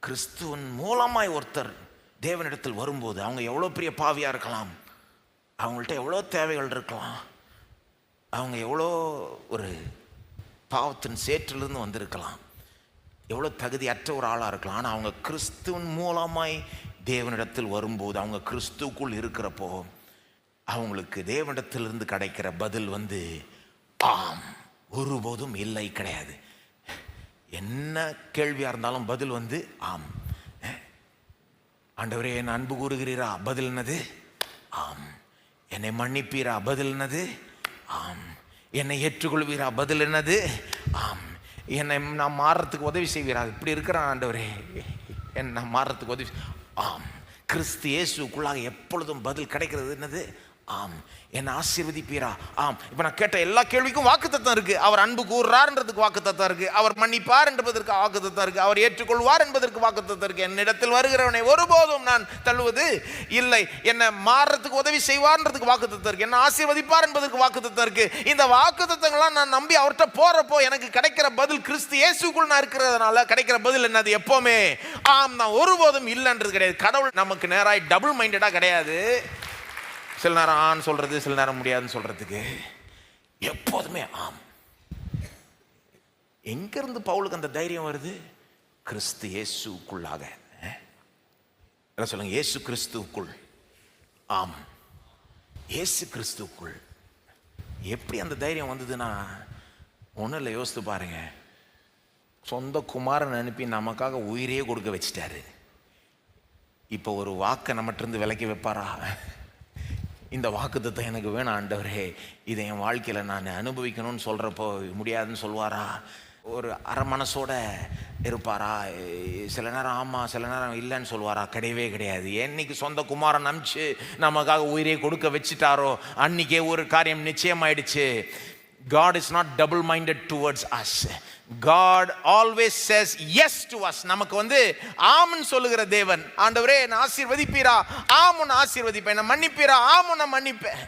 கிறிஸ்துவின் மூலமாய் ஒருத்தர் தேவனிடத்தில் வரும்போது அவங்க எவ்வளோ பெரிய பாவியாக இருக்கலாம், அவங்கள்ட்ட எவ்வளோ தேவைகள் இருக்கலாம், அவங்க எவ்வளோ ஒரு பாவத்தின் சேற்றிலிருந்து வந்திருக்கலாம், எவ்வளோ தகுதியற்ற ஒரு ஆளாக இருக்கலாம். ஆனால் அவங்க கிறிஸ்துவின் மூலமாய் தேவனிடத்தில் வரும்போது, அவங்க கிறிஸ்துக்குள் இருக்கிறப்போ அவங்களுக்கு தேவனிடத்திலிருந்து கிடைக்கிற பதில் ஆம், ஒருபோதும் இல்லை கிடையாது. என்ன கேள்வியாக இருந்தாலும் பதில் ஆம். ஆண்டவரே, என் அன்பு கூறுகிறீரா? பதில் என்னது? ஆம். என்னை மன்னிப்பீரா? பதில் என்னது? ஆம். என்னை ஏற்றுக்கொள்வீரா? பதில் என்னது? ஆம். என்னை நான் மாறுறதுக்கு உதவி செய்வீரா? இப்படி இருக்கிறான் ஆண்டவரே, நான் மாறுறதுக்கு உதவி. ஆம். கிறிஸ்து இயேசுக்குள்ளாக எப்பொழுதும் பதில் கிடைக்கிறது என்னது? ஆம். என்னை ஆசீர்வதிப்பீரா? ஆம். இப்போ நான் கேட்ட எல்லா கேள்விக்கும் வாக்குத்தத்தம் இருக்கு. அவர் அன்பு கூறுறார்ன்றதுக்கு வாக்குத்தத்தம் இருக்கு, அவர் மன்னிப்பார் என்பதற்கு வாக்குத்தத்தம் இருக்கு, அவர் ஏற்றுக்கொள்வார் என்பதற்கு வாக்குத்தத்தம் இருக்கு. என்னிடத்தில் வருகிறவனை ஒருபோதும் நான் தள்ளுவது இல்லை. என்னை மாறுறதுக்கு உதவி செய்வார்ன்றதுக்கு வாக்குத்தத்தம் இருக்கு, என்னை ஆசீர்வதிப்பார் என்பதற்கு வாக்குத்தத்தம் இருக்கு. இந்த வாக்குத்தத்தங்கள்லாம் நான் நம்பி அவர்கிட்ட போறப்போ எனக்கு கிடைக்கிற பதில் கிறிஸ்து இயேசுக்குள் நான் இருக்கிறதுனால கிடைக்கிற பதில் என்னது? எப்பவுமே ஆம். நான் ஒருபோதும் இல்லைன்றது கிடையாது. கடவுள் நமக்கு நேராக டபுள் மைண்டடா கிடையாது. சில நேரம் ஆன்னு சொல்றது, சில நேரம் முடியாதுன்னு சொல்றதுக்கு. எப்போதுமே ஆம். எங்கிருந்து பவுலுக்கு அந்த தைரியம் வருது? கிறிஸ்து இயேசுக்குள்ளாக. சொல்லுங்க, இயேசு கிறிஸ்துவுக்குள். ஆம், இயேசு கிறிஸ்துவுக்குள். எப்படி அந்த தைரியம் வந்ததுன்னா, ஒன்றும் இல்லை, யோசித்து பாருங்க. சொந்த குமாரன் அனுப்பி நமக்காக உயிரையே கொடுக்க வச்சிட்டாரு. இப்போ ஒரு வாக்கை நம்மகிட்ட விலக்கி வைப்பாரா? இந்த வாக்குத்தத்தம் எனக்கு வேணும் ஆண்டவரே, இதை என் வாழ்க்கையில் நான் அனுபவிக்கணும்னு சொல்கிறப்போ முடியாதுன்னு சொல்வாரா? ஒரு அரை மனசோட இருப்பாரா? சில நேரம் ஆமாம், சில நேரம் இல்லைன்னு சொல்வாரா? கிடையவே கிடையாது. என்னைக்கு சொந்த குமாரன் அனுப்பிச்சு நமக்காக உயிரை கொடுக்க வச்சுட்டாரோ அன்னைக்கே ஒரு காரியம் நிச்சயமாயிடுச்சு. God is not double-minded towards us. God always says yes to us. நமக்கு ஆம்னு சொல்லுகிற தேவன். ஆண்டவரே, நான் ஆசீர்வதிப்பீரா? ஆம், உன்னை ஆசீர்வதிப்பேன். நான் மன்னிப்பீரா? ஆம், உன்னை மன்னிப்பேன்.